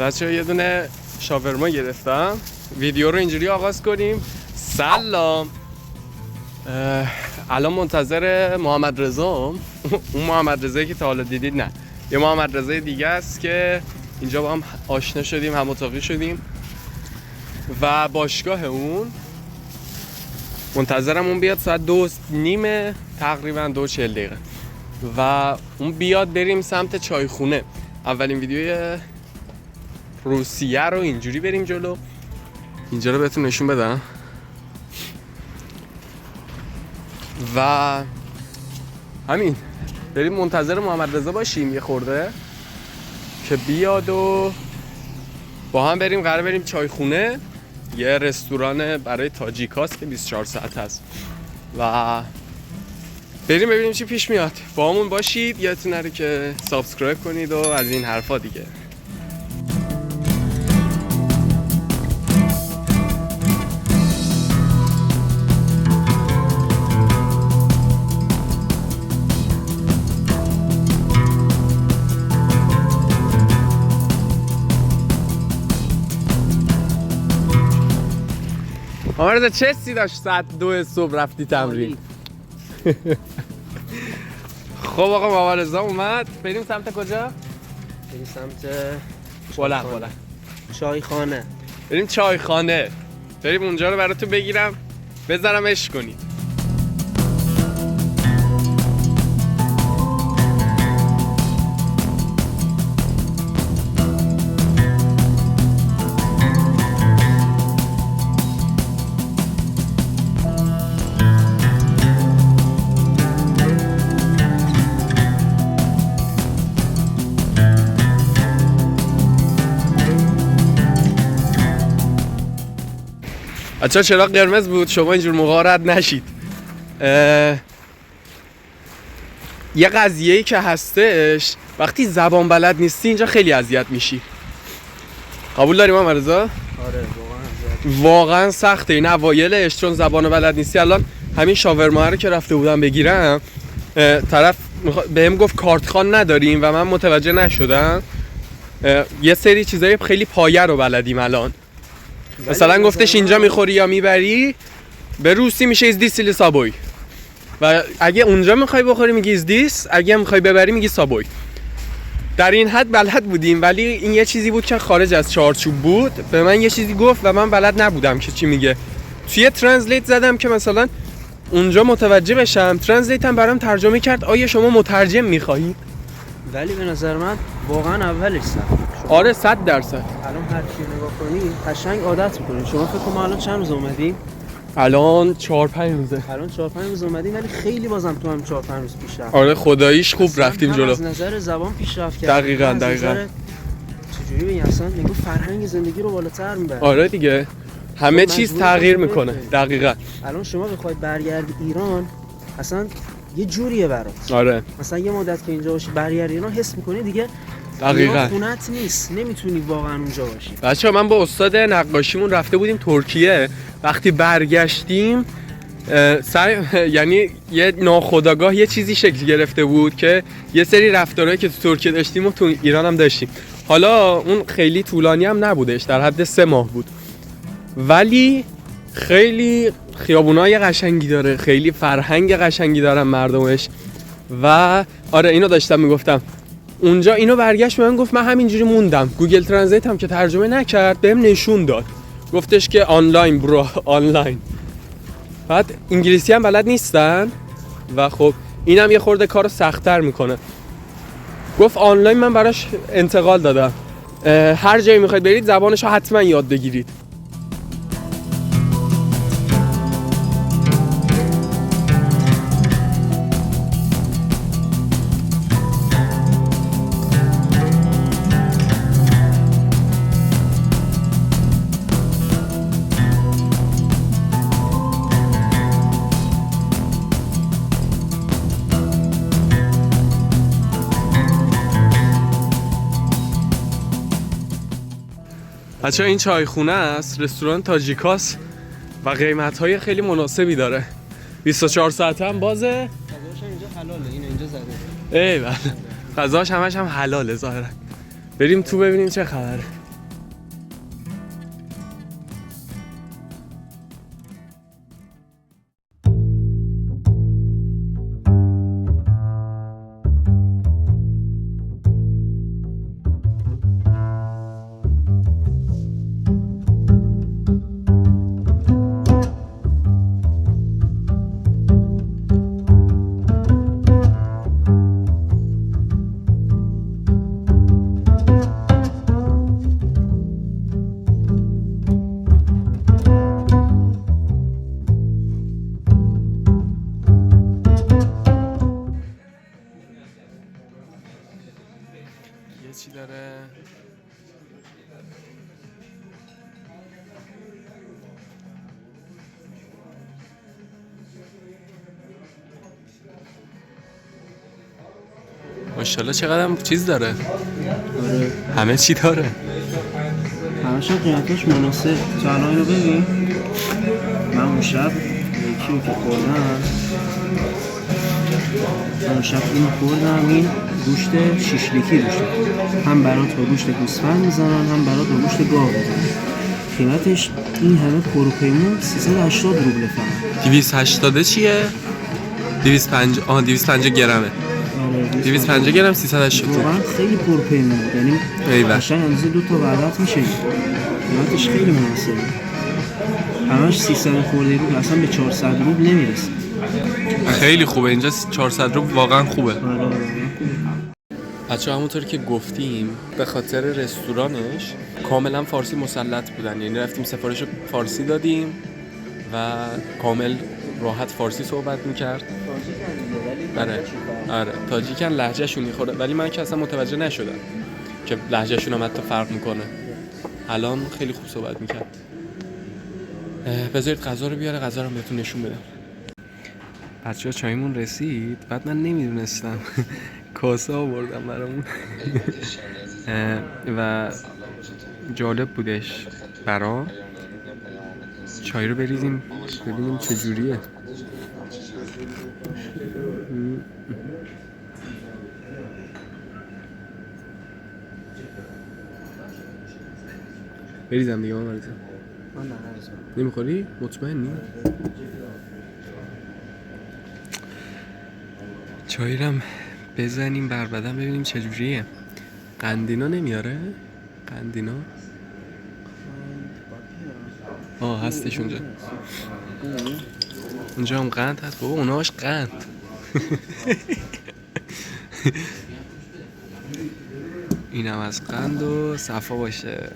بچه‌ها یه دونه شاورما گرفتم. ویدیو رو اینجوری آغاز کنیم. سلام. الان منتظر محمد رضا. اون محمد رضایی که تا حالا دیدید نه، یه محمد رضای دیگه است که اینجا با هم آشنا شدیم، هم اتاقی شدیم و باشگاه اون منتظرم اون بیاد. ساعت 2:30 تقریبا 2:40 دقیقه و اون بیاد بریم سمت چایخونه. اولین ویدیوی روسیه رو اینجوری بریم جلو. اینجا رو بهتون نشون بدم و همین بریم منتظر محمد رضا باشیم یه خورده که بیاد و با هم بریم. قراره بریم چایخونه، یه رستوران برای تاجیکاست که 24 ساعت هست و بریم ببینیم چی پیش میاد. با همون باشید، یادتون نره که سابسکرایب کنید و از این حرفا دیگه. آمرزا چه سی داشت ساعت 2 صبح رفتی تمرین؟ خب آقا محمد رضا اومد. بریم سمت کجا؟ بریم سمت بلند چایخانه. بریم چایخانه. بریم اونجا رو براتون بگیرم بذارم عشق کنی. بچه‌ها چراغ قرمز بود، شما اینجور موقع رد نشید. یه قضیه‌ای که هستش وقتی زبان بلد نیستی اینجا خیلی اذیت میشی. قبول داری محمد رضا؟ آره واقعا سخته این اوایلش، چون زبان بلد نیستی. الان همین شاورما رو که رفته بودم بگیرم، طرف بهم گفت کارتخوان نداریم و من متوجه نشدم. یه سری چیزای خیلی پایه رو بلدیم الان. مثلا گفتش اینجا میخوری یا میبری، به روسی میشه از دیس سابوی و اگه اونجا میخوای بخوری میگی از دیس، اگه میخوای ببری میگی سابوی. در این حد بلد بودیم، ولی این یه چیزی بود که خارج از چارچوب بود. به من یه چیزی گفت و من بلد نبودم که چی میگه. توی ترنسلیت زدم که مثلا اونجا متوجه بشم، ترنسلیت هم برام ترجمه کرد آیا شما مترجم میخواهید؟ ولی به نظر من واقعا اولش سخت. آره 100%. الان هر کی نگاه کنی قشنگ عادت می‌کنی. شما فکر کنم الان چند روز اومدی؟ الان 4-5 روزه. الان 4-5 روز اومدیم ولی خیلی بازم تو هم 4-5 روز پیش رفت. آره خداییش خوب رفتیم جلو. از نظر زبان پیشرفت کردیم. دقیقاً. چجوری بگم اصلا نگو فرهنگ زندگی رو بالاتر میبره. آره دیگه. همه چیز تغییر میکنه. دقیقاً. الان شما بخواید برگردی ایران اصلا یه جوریه برات. آره. مثلا یه مدت که اینجا باشی برگردی ایران حس میکنی دیگه دقیقاً خونت نیست، نمیتونی واقعا اونجا باشی. بچه‌ها من با استاد نقاشیمون رفته بودیم ترکیه. وقتی برگشتیم یعنی یه ناخودآگاه یه چیزی شکل گرفته بود که یه سری رفتارهایی که تو ترکیه داشتیم و تو ایران هم داشتیم. حالا اون خیلی طولانی هم نبودش، در حد 3 ماه بود، ولی خیلی خیابونای قشنگی داره، خیلی فرهنگ قشنگی دارن مردمش. و آره اینو داشتم میگفتم اونجا. اینو برگشت به من گفت من همینجوری موندم. گوگل ترنسلیت هم که ترجمه نکرد بهم نشون داد، گفتش که آنلاین برو آنلاین. بعد انگلیسی هم بلد نیستن و خب اینم یه خورده کارو سخت‌تر میکنه. گفت آنلاین من براش انتقال دادم. هر جایی میخواید برید زبانشو حتما یاد بگیرید. بچه‌ها این چایخونه است، رستوران تاجیکاست و قیمت‌های خیلی مناسبی داره. 24 ساعت هم بازه. غذاش اینجا حلاله، اینجا زده. بله. غذاش همش هم حلاله ظاهرا. بریم تو ببینیم چه خبره. ماشاءالله چقدر هم چیز داره. آره همه چی داره. همشون قیمتاش مناسب. تو الان اینو ببین، من اون شب یکی رو که خوردم، اون شب اینو خوردم، این گوشت شیشلیکی روشه، هم برات با گوشت گوسفند میزنن هم برات با گوشت گاو میزنن. قیمتش این همه پروپیمون 380 روبله فقط. 280 چیه؟ 250 گرمه. 250 گرم 380. واقعا خیلی پرپیمون، یعنی ایول. قشنگ اندازه 2 تا وعدت میشه. قیمتش خیلی مناسبه. همش 300 خورده روبل، اصلا به 400 روبل نمیرسه. خیلی خوبه اینجا. 400 رو واقعا خوبه. آره. بچه همونطور که گفتیم به خاطر رستورانش کاملا فارسی مسلط بودن، یعنی رفتیم سفارش فارسی دادیم و کامل راحت فارسی صحبت میکرد. آره تاجیکن لهجهشون میخوره، ولی من که اصلا متوجه نشدم که لهجهشون هم حتی فرق میکنه. الان خیلی خوب صحبت میکرد. بذارید غذا رو بیاره، غذا رو بهتون نشون بدم. بچه‌ها چایمون رسید، بعد من نمیدونستم کاسه آوردم برامون و جالب بودش برام. چای رو بریزیم ببینیم چجوریه. بریزم دیگه. من بریزم. نمیخوری؟ مطمئنی؟ چای رم بزنیم بر بدن ببینیم چجوریه. قندینا نمیاره؟ قندینا؟ هستش اونجا. اونجا هم قند هست بابا، اونهاش قند. اینم از قند و صفا باشه.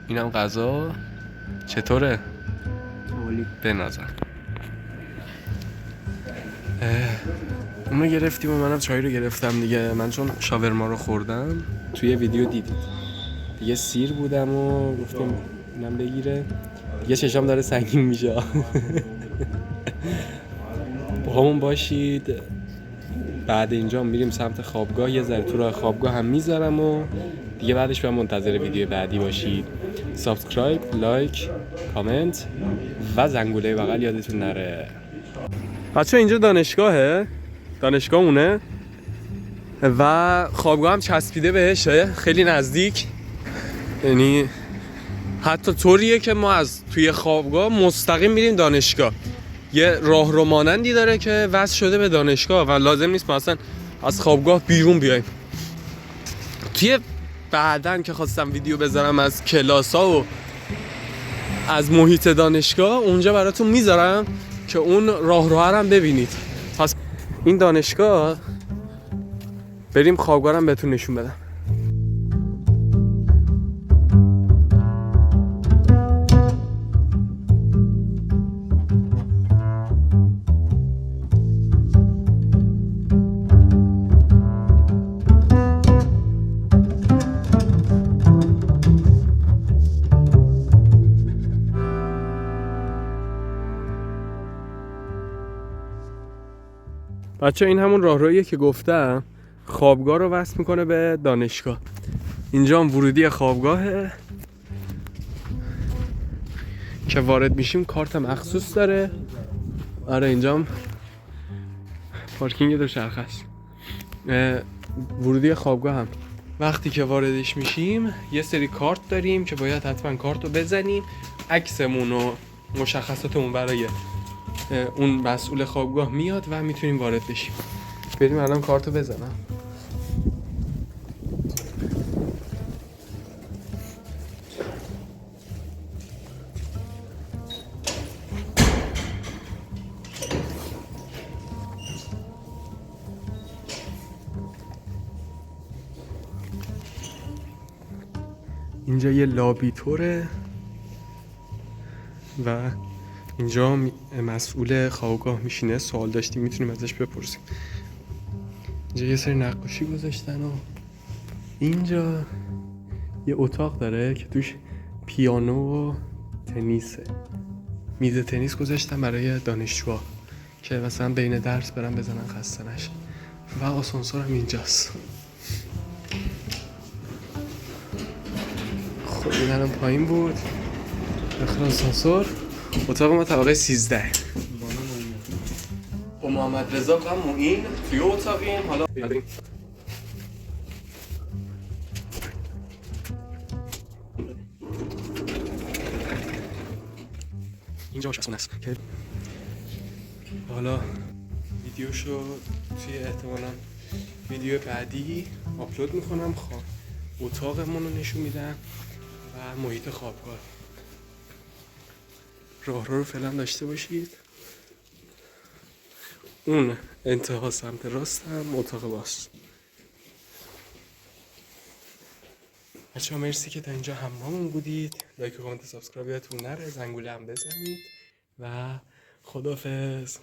اینم غذا چطوره؟ عالی. به نظر اونو گرفتیم و منم چای رو گرفتم دیگه. من چون شاورما رو خوردم توی ویدیو دیدید دیگه، سیر بودم و گفتیم اینم بگیره دیگه. چشام داره سنگین میشه. با همون باشید. بعد اینجا میریم سمت خوابگاه، یه ذره تو راه خوابگاه هم میذارم و دیگه بعدش به منتظر ویدیو بعدی باشید. سابسکرایب، لایک، کامنت و زنگوله بغل یادتون نره. بچه اینجا دانشگاهه، دانشگاهمونه و خوابگاه هم چسبیده بهشه، خیلی نزدیک. یعنی حتی طوریه که ما از توی خوابگاه مستقیم میریم دانشگاه. یه راهرو مانندی داره که وصل شده به دانشگاه و لازم نیست ما اصلا از خوابگاه بیرون بیایم. توی بعدن که خواستم ویدیو بذارم از کلاسا و از محیط دانشگاه، اونجا براتون میذارم که اون راهرو هم ببینید. پس این دانشگاه بریم خوابگاه هم بهتون نشون بدم. بچه این همون راهروییه که گفتم خوابگاه رو وصل میکنه به دانشگاه. اینجا هم ورودی خوابگاهه که وارد میشیم. کارت مخصوص داره. آره اینجا هم پارکینگ دوچرخه است. ورودی خوابگاه هم وقتی که واردش میشیم یه سری کارت داریم که باید حتما کارت رو بزنیم، عکسمون و مشخصاتمون برای اون مسئول خوابگاه میاد و میتونیم وارد بشیم. بریم الان کارتو بزنم. اینجا یه لابیتوره و اینجا مسئول خوابگاه میشینه، سوال داشتیم میتونیم ازش بپرسیم. اینجا یه سری نقاشی گذاشتن و اینجا یه اتاق داره که توش پیانو و تنیسه. میز تنیس گذاشتن برای دانشجوها که مثلا بین درس برن بزنن خسته نشن. و آسانسور هم اینجاست. خب این الان پایین بود داخل آسانسور. اتاق ما طبقه 13. با محمد رضا و معین توی اتاقیم. حالا اینجا آشپزخونه است که حالا ویدیوشو توی احتمالاً ویدیو بعدی آپلود میکنم. اتاقمون رو نشون میدم و محیط خوابگاه. راهرو رو فعلا داشته باشید. اون انتها سمت راستم اتاق باست. بچه‌ها مرسی که تا اینجا همراهمون بودید. لایک و کامنت و سابسکرایب یادتون نره. زنگوله هم بزنید و خداحافظ.